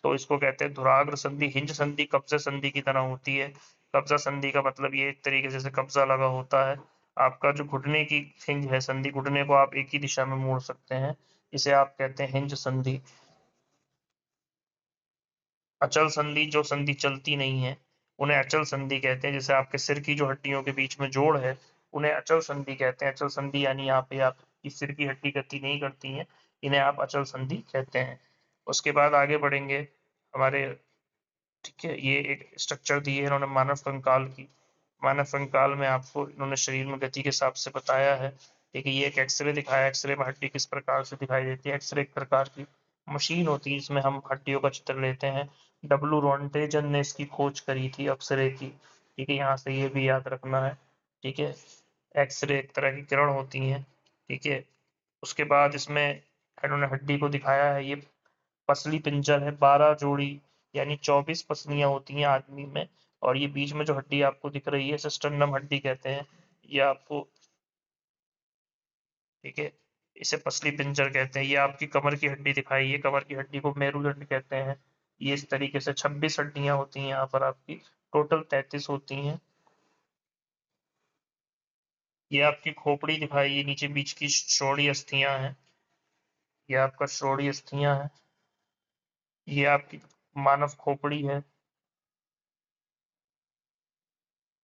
A: तो इसको कहते हैं दुराग्र संधि। हिंज संधि कब्जा संधि की तरह होती है। कब्जा संधि का मतलब ये एक तरीके से कब्जा लगा होता है। आपका जो घुटने की हिंज है संधि, घुटने को आप एक ही दिशा में मोड़ सकते हैं, इसे आप कहते हैं हिंज संधि। अचल संधि, जो संधि चलती नहीं है उन्हें अचल संधि कहते हैं। जैसे आपके सिर की जो हड्डियों के बीच में जोड़ है, उन्हें अचल संधि कहते हैं। अचल संधि यानी यहाँ पे आपकी सिर की हड्डी गति नहीं करती है, इन्हें आप अचल संधि कहते हैं। उसके बाद आगे बढ़ेंगे हमारे। ठीक है, ये एक स्ट्रक्चर दी है इन्होंने मानव कंकाल की। मानव कंकाल में आपको इन्होंने शरीर में गति के हिसाब से बताया है। ठीक है, ये एक एक्सरे दिखाया। एक्सरे में हड्डी किस प्रकार से दिखाई देती है। एक्सरे एक प्रकार की मशीन होती है जिसमें हम हड्डियों का चित्र लेते हैं। डब्लू रॉन्टेजन ने इसकी खोज करी थी, एक्सरे की। ठीक है, यहाँ से ये भी याद रखना है। ठीक है, एक्सरे एक तरह की किरण होती हैं। ठीक है, उसके बाद इसमें इन्होंने हड्डी को दिखाया है। ये पसली पिंजर है, 12 जोड़ी यानी 24 पसलियां होती हैं आदमी में। और ये बीच में जो हड्डी आपको दिख रही है, इसे स्टर्नम हड्डी कहते हैं। ये आपको, ठीक है, इसे पसली पिंजर कहते हैं। ये आपकी कमर की हड्डी दिखाई है, कमर की हड्डी को मेरुदंड कहते हैं। ये इस तरीके से 26 हड्डियां होती हैं यहाँ पर आपकी, टोटल 33 होती हैं। ये आपकी खोपड़ी दिखाई है, नीचे बीच की श्रोणि अस्थियां हैं। ये आपका श्रोणि अस्थियां है। ये आपकी मानव खोपड़ी है।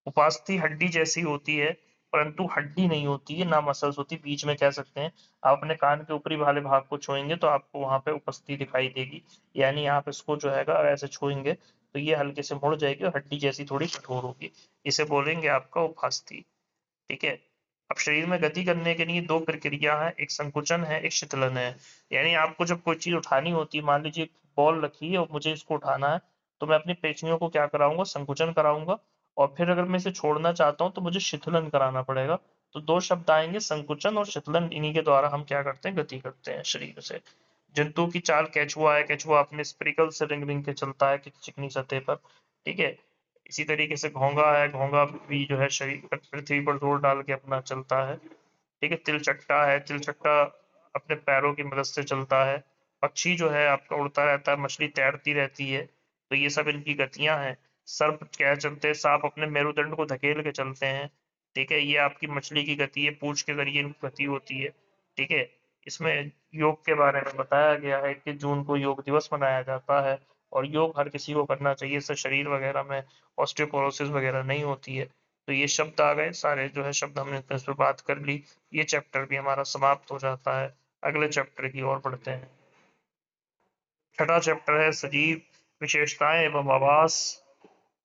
A: उपास्थि हड्डी जैसी होती है, परंतु हड्डी नहीं होती है, ना मसल्स होती, बीच में कह सकते हैं। आप अपने कान के ऊपरी वाले भाग को छुएंगे तो आपको वहां पे उपस्थि दिखाई देगी। यानी आप इसको जो है ऐसे छुएंगे तो ये हल्के से मुड़ जाएगी और हड्डी जैसी थोड़ी कठोर होगी। इसे बोलेंगे आपका उपास्थि। ठीक है, अब शरीर में गति करने के लिए दो प्रक्रिया है, एक संकुचन है, एक शीतलन है। यानी आपको जब कोई चीज उठानी होती है, मान लीजिए बॉल रखी है और मुझे इसको उठाना है, तो मैं अपनी पेशियों को क्या कराऊंगा, संकुचन कराऊंगा। और फिर अगर मैं इसे छोड़ना चाहता हूँ तो मुझे शीतलन कराना पड़ेगा। तो दो शब्द आएंगे, संकुचन और शीतलन। इन्हीं के द्वारा हम क्या करते हैं, गति करते हैं शरीर से। जंतु की चाल, केचुआ है, केचुआ अपने स्पिरिकल से रिंग रिंग के चलता है चिकनी सतह पर। ठीक है, इसी तरीके से घोंगा है, घोंगा भी जो है शरीर पृथ्वी पर जोर डाल के अपना चलता है। ठीक है, तिलचट्टा है, तिलचट्टा अपने पैरों की मदद से चलता है। पक्षी जो है आपका उड़ता रहता है, मछली तैरती रहती है। तो ये सब इनकी गतियां हैं। सर्प क्या चलते हैं, सांप अपने मेरुदंड को धकेल के चलते हैं। ठीक है, ये आपकी मछली की गति है, पूंछ के जरिए इनकी गति होती है। ठीक है, इसमें योग के बारे में बताया गया है कि जून को योग दिवस मनाया जाता है। और योग हर किसी को करना चाहिए, इससे शरीर वगैरह में ऑस्टियोपोरोसिस वगैरह नहीं होती है। तो ये शब्द आ गए सारे, जो है शब्द हमने इस पर बात कर ली। ये चैप्टर भी हमारा समाप्त हो जाता है। अगले चैप्टर की ओर बढ़ते हैं। छठा चैप्टर है सजीव, विशेषताएं एवं आवास।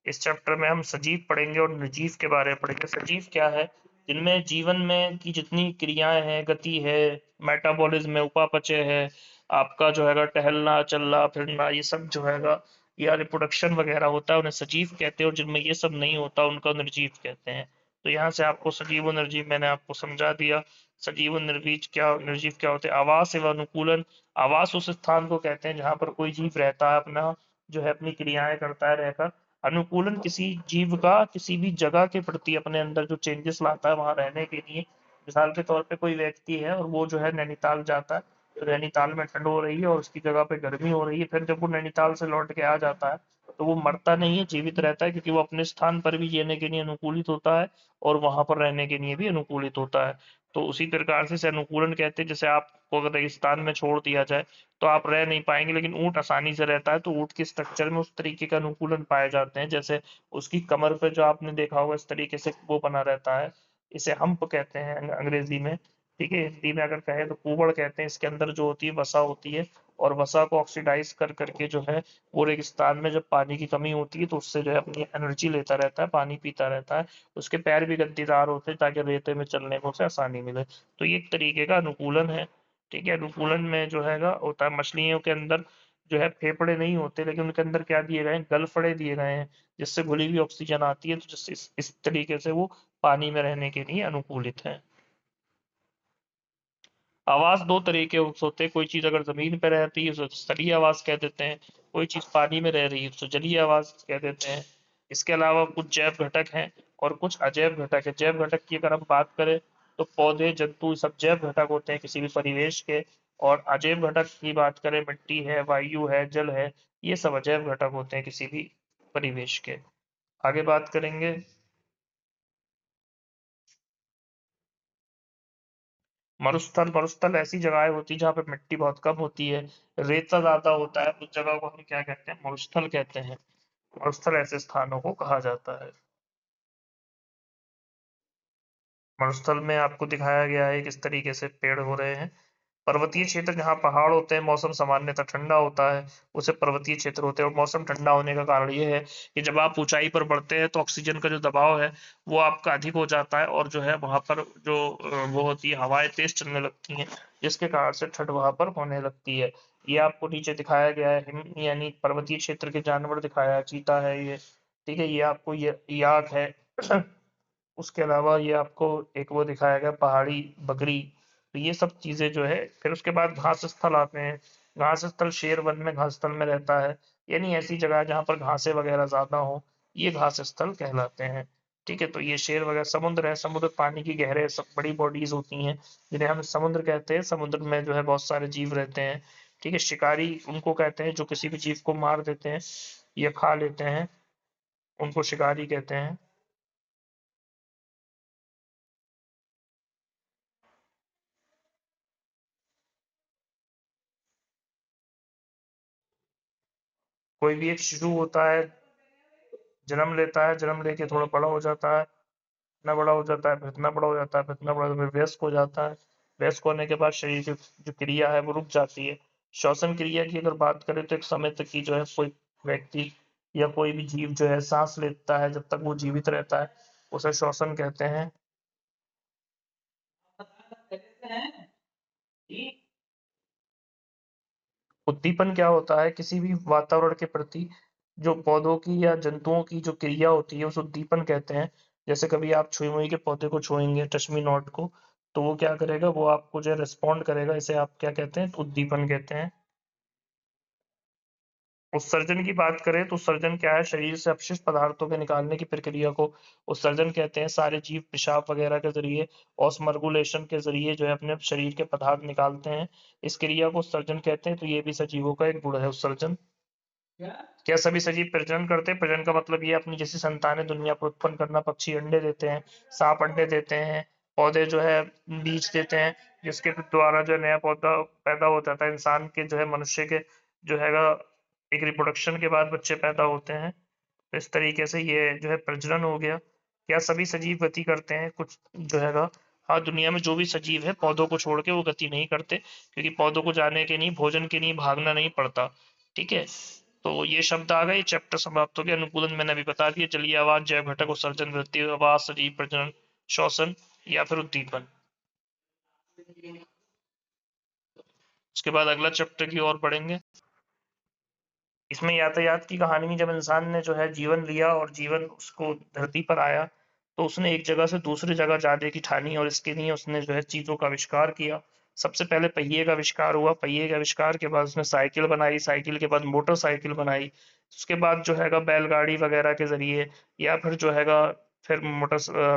A: इस चैप्टर में हम सजीव पढ़ेंगे और निर्जीव के बारे में पढ़ेंगे। सजीव क्या है, जिनमें जीवन में की जितनी क्रियाएं हैं, गति है, मेटाबॉलिज्म है, उपापचय है, आपका जो हैगा टहलना चलना फिरना, ये सब जो हैगा या रिप्रोडक्शन वगैरह होता है, उन्हें सजीव कहते हैं। और जिनमें ये सब नहीं होता उनको निर्जीव कहते हैं। तो यहाँ से आपको सजीव और निर्जीव मैंने आपको समझा दिया। सजीव और निर्जीव क्या होते हैं। आवास एवं अनुकूलन। आवास उस स्थान को कहते हैं जहां पर कोई जीव रहता है, अपना जो है अपनी क्रियाएं करता है रहकर। अनुकूलन किसी जीव का किसी भी जगह के प्रति अपने अंदर जो चेंजेस लाता है वहां रहने के लिए। मिसाल के तौर पे कोई व्यक्ति है और वो जो है नैनीताल जाता है, तो नैनीताल में ठंड हो रही है और उसकी जगह पे गर्मी हो रही है, फिर जब वो नैनीताल से लौट के आ जाता है तो वो मरता नहीं है, जीवित रहता है, क्योंकि वो अपने स्थान पर भी जीने के लिए अनुकूलित होता है और वहां पर रहने के लिए भी अनुकूलित होता है। तो उसी प्रकार से इसे अनुकूलन कहते हैं। जैसे आपको अगर रेगिस्तान में छोड़ दिया जाए तो आप रह नहीं पाएंगे, लेकिन ऊंट आसानी से रहता है, तो ऊंट के स्ट्रक्चर में उस तरीके का अनुकूलन पाए जाते हैं। जैसे उसकी कमर पे जो आपने देखा होगा इस तरीके से वो बना रहता है, इसे हम्प कहते हैं अंग्रेजी में। ठीक है, हिंदी में अगर कहें तो कुबड़ कहते हैं। इसके अंदर जो होती है वसा होती है, और वसा को ऑक्सीडाइज कर करके जो है वो रेगिस्तान में जब पानी की कमी होती है तो उससे जो है अपनी एनर्जी लेता रहता है, पानी पीता रहता है। उसके पैर भी गद्दीदार होते हैं ताकि रेते में चलने में उसे आसानी मिले। तो ये एक तरीके का अनुकूलन है। ठीक है, अनुकूलन में जो हैगा होता है, मछलियों के अंदर जो है फेफड़े नहीं होते, लेकिन उनके अंदर क्या दिए गए हैं, गलफड़े दिए गए हैं, जिससे घुली हुई ऑक्सीजन आती है, तो जिससे इस तरीके से वो पानी में रहने के लिए अनुकूलित है। आवास दो तरीके होते हैं। कोई चीज अगर जमीन पर रहती है उसे स्थलीय आवास कह देते हैं, कोई चीज पानी में रह रही है उसे जलीय आवास कह देते हैं। इसके अलावा कुछ जैव घटक हैं और कुछ अजैव घटक है। जैव घटक की अगर हम बात करें तो पौधे जंतु सब जैव घटक होते हैं किसी भी परिवेश के। और अजैव घटक की बात करें, मिट्टी है, वायु है, जल है, ये सब अजैव घटक होते हैं किसी भी परिवेश के। आगे बात करेंगे। मरुस्थल। मरुस्थल ऐसी जगह होती है जहाँ पे मिट्टी बहुत कम होती है, रेता ज्यादा होता है, उस जगह को हम क्या कहते हैं, मरुस्थल कहते हैं। मरुस्थल ऐसे स्थानों को कहा जाता है। मरुस्थल में आपको दिखाया गया है किस तरीके से पेड़ हो रहे हैं। पर्वतीय क्षेत्र जहाँ पहाड़ होते हैं, मौसम सामान्यतः ठंडा होता है, उसे पर्वतीय क्षेत्र होते हैं। और मौसम ठंडा होने का कारण ये है कि जब आप ऊंचाई पर बढ़ते हैं तो ऑक्सीजन का जो दबाव है वो आपका अधिक हो जाता है, और जो है वहां पर जो वो होती है, हवाएं तेज चलने लगती हैं, जिसके कारण से ठंड वहां पर होने लगती है। ये आपको नीचे दिखाया गया है, हिम यानी पर्वतीय क्षेत्र के जानवर दिखाया है, चीता है ये। ठीक है, ये आपको ये याक है। उसके अलावा ये आपको एक वो दिखाया गया पहाड़ी बकरी। तो ये सब चीजें जो है, फिर उसके बाद घास स्थल आते हैं। घास स्थल शेर वन में घास स्थल में रहता है, यानी ऐसी जगह जहाँ पर घासें वगैरह ज्यादा हो, ये घास स्थल कहलाते हैं। ठीक है, तो ये शेर वगैरह। समुद्र है, समुद्र पानी की गहरे सब बड़ी बॉडीज होती हैं जिन्हें हम समुद्र कहते हैं। समुद्र में जो है बहुत सारे जीव रहते हैं। ठीक है, शिकारी उनको कहते हैं जो किसी भी जीव को मार देते हैं या खा लेते हैं, उनको शिकारी कहते हैं। कोई भी एक शिशु होता है, जन्म लेता है, जन्म लेके थोड़ा बड़ा हो जाता है, इतना बड़ा हो जाता है, फिर इतना बड़ा हो जाता है, फिर इतना बड़ा हो जाता है, फिर वयस्क हो जाता है। वयस्क होने के बाद शरीर की जो क्रिया है वो रुक जाती है। श्वसन क्रिया की अगर बात करें तो एक समय तक की जो है कोई व्यक्ति या कोई भी जीव जो है सांस लेता है, जब तक वो जीवित रहता है उसे श्वसन कहते हैं। उद्दीपन क्या होता है, किसी भी वातावरण के प्रति जो पौधों की या जंतुओं की जो क्रिया होती है उसे उद्दीपन कहते हैं। जैसे कभी आप छुई मुई के पौधे को छुएंगे, टच मी नॉट को, तो वो क्या करेगा, वो आपको जो है रिस्पॉन्ड करेगा, इसे आप क्या कहते हैं, उद्दीपन कहते हैं। उत्सर्जन की बात करें तो उत्सर्जन क्या है, शरीर से अपशिष्ट पदार्थों के निकालने की प्रक्रिया को उत्सर्जन कहते हैं। सारे जीव पेशाब वगैरह के जरिए, ऑस्मर्गुलेशन के जरिए जो है अपने शरीर के पदार्थ निकालते हैं, इस क्रिया को उत्सर्जन कहते हैं। तो ये भी सजीवों का एक गुण है, उत्सर्जन। क्या सभी सजीव प्रजनन करते हैं? प्रजनन का मतलब ये अपनी जैसी संतानें दुनिया पर उत्पन्न करना। पक्षी अंडे देते हैं, सांप अंडे देते हैं, पौधे जो है बीज देते हैं, जिसके द्वारा जो है नया पौधा पैदा हो जाता है। इंसान के जो है, मनुष्य के जो हैगा एक रिप्रोडक्शन के बाद बच्चे पैदा होते हैं। तो इस तरीके से ये जो है प्रजनन हो गया। क्या सभी सजीव गति करते हैं? कुछ जो हैगा, हाँ, दुनिया में जो भी सजीव है पौधों को छोड़ के वो गति नहीं करते, क्योंकि पौधों को जाने के लिए, भोजन के लिए भागना नहीं पड़ता। ठीक है, तो ये शब्द आ गए, चैप्टर समाप्त हो गया। अनुकूलन मैंने अभी बता दिया। चलिए, आवाज, जैव घटक, उत्सर्जन, वृद्धि, आवास, सजीव, प्रजनन, श्वसन, या फिर उद्दीपन। उसके बाद अगला चैप्टर की ओर बढ़ेंगे। इसमें यातायात की कहानी में जब इंसान ने जो है जीवन लिया और जीवन उसको धरती पर आया, तो उसने एक जगह से दूसरी जगह जाने की ठानी और इसके लिए उसने जो है चीजों का आविष्कार किया। सबसे पहले पहिए का आविष्कार हुआ, पहिए के आविष्कार के बाद उसने साइकिल बनाई, साइकिल के बाद मोटरसाइकिल बनाई, उसके बाद जो हैगा बैलगाड़ी वगैरह के जरिए, या फिर जो हैगा फिर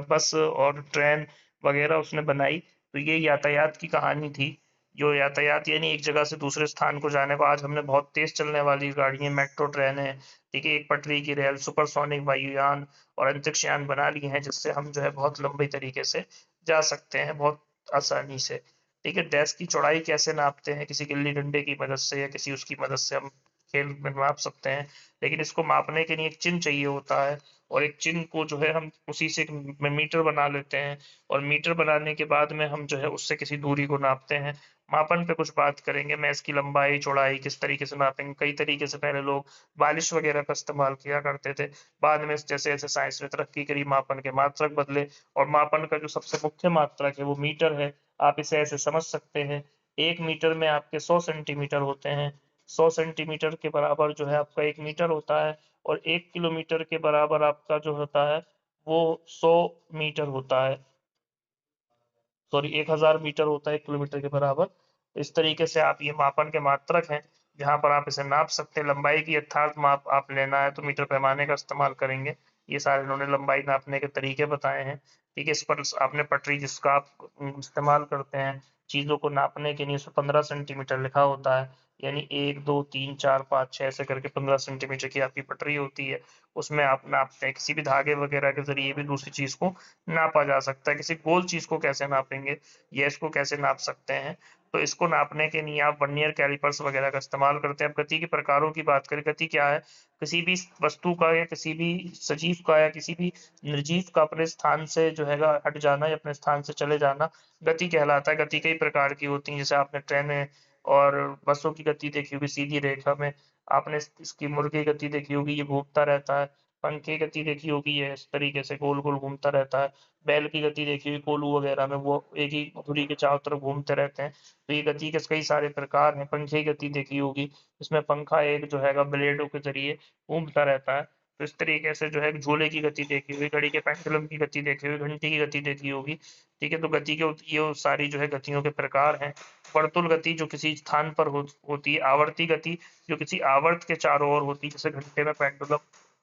A: बस और ट्रेन वगैरह उसने बनाई। तो ये यातायात की कहानी थी। जो यातायात यानी एक जगह से दूसरे स्थान को जाने को, आज हमने बहुत तेज चलने वाली गाड़ियां, मेट्रो ट्रेन है, ठीक है, एक पटरी की रेल, सुपरसोनिक वायुयान और अंतरिक्ष यान बना लिए हैं, जिससे हम जो है बहुत लंबी तरीके से जा सकते हैं बहुत आसानी से। ठीक है, डेस्क की चौड़ाई कैसे नापते हैं, किसी गिल्ली डंडे की मदद से या किसी उसकी मदद से हम खेल में माप सकते हैं, लेकिन इसको मापने के लिए एक चिन्ह चाहिए होता है, और एक चिन्ह को जो है हम उसी से मीटर बना लेते हैं, और मीटर बनाने के बाद में हम जो है उससे किसी दूरी को नापते हैं। मापन पे कुछ बात करेंगे, मैं इसकी लंबाई चौड़ाई किस तरीके से नापेंगे। कई तरीके से पहले लोग बालिश वगैरह का इस्तेमाल किया करते थे, बाद में जैसे जैसे साइंस ने तरक्की करी, मापन के मात्रक बदले, और मापन का जो सबसे मुख्य मात्रक है वो मीटर है। आप इसे ऐसे समझ सकते हैं, 1 मीटर में आपके 100 सेंटीमीटर होते हैं, 100 सेंटीमीटर के बराबर जो है आपका 1 मीटर होता है, और 1 किलोमीटर के बराबर आपका जो होता है वो 100 मीटर होता है, सॉरी 1000 मीटर होता है 1 किलोमीटर के बराबर। इस तरीके से आप ये मापन के मात्रक हैं, जहां पर आप इसे नाप सकते हैं। लंबाई की यथार्थ माप आप लेना है तो मीटर पैमाने का इस्तेमाल करेंगे। ये सारे इन्होंने लंबाई नापने के तरीके बताए हैं। ठीक है, इस पर आपने पटरी जिसका आप इस्तेमाल करते हैं चीजों को नापने के लिए, उसमें 15 सेंटीमीटर लिखा होता है, यानी 1 2 3 4 5 6 ऐसे करके 15 सेंटीमीटर की आपकी पटरी होती है। उसमें आप नापते हैं, किसी भी धागे वगैरह के जरिए भी दूसरी चीज को नापा जा सकता है। किसी गोल चीज को कैसे नापेंगे या इसको कैसे नाप सकते हैं, तो इसको नापने के लिए आप वर्नियर कैलिपर्स वगैरह का इस्तेमाल करते हैं। अब गति के प्रकारों की बात करें, गति क्या है, किसी भी वस्तु का या किसी भी सजीव का या किसी भी निर्जीव का अपने स्थान से जो है हट जाना या अपने स्थान से चले जाना गति कहलाता है। गति कई प्रकार की होती है, जैसे आपने ट्रेन और बसों की गति देखी होगी सीधी रेखा में, आपने इसकी मुर्गी गति देखी होगी, ये घूमता रहता है। पंखे की गति देखी होगी, ये इस तरीके से गोल गोल घूमता रहता है। बैल की गति देखी हुई कोलू वगैरह में, वो एक ही धुरी के चारों तरफ घूमते रहते हैं। तो ये गति के कई सारे प्रकार हैं। पंखे की गति देखी होगी, इसमें पंखा एक जो है ब्लेडों के जरिए घूमता रहता है। तो इस तरीके से जो है झूले की गति देखी हुई, घड़ी के पेंडुलम की गति देखी हुई, घंटी की गति देखी होगी। ठीक है, तो गति के ये सारी जो है गतियों के प्रकार हैं। वर्तुल गति जो किसी स्थान पर होती है, आवर्ती गति जो किसी आवर्त के चारों ओर होती है, जैसे घंटे में पेंडुलम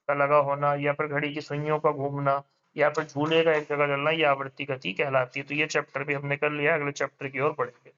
A: का लगा होना, या फिर घड़ी की सुइयों का घूमना, या फिर झूले का एक जगह चलना, ये आवर्ती गति कहलाती है। तो ये चैप्टर भी हमने कर लिया, अगले चैप्टर की ओर बढ़ेंगे।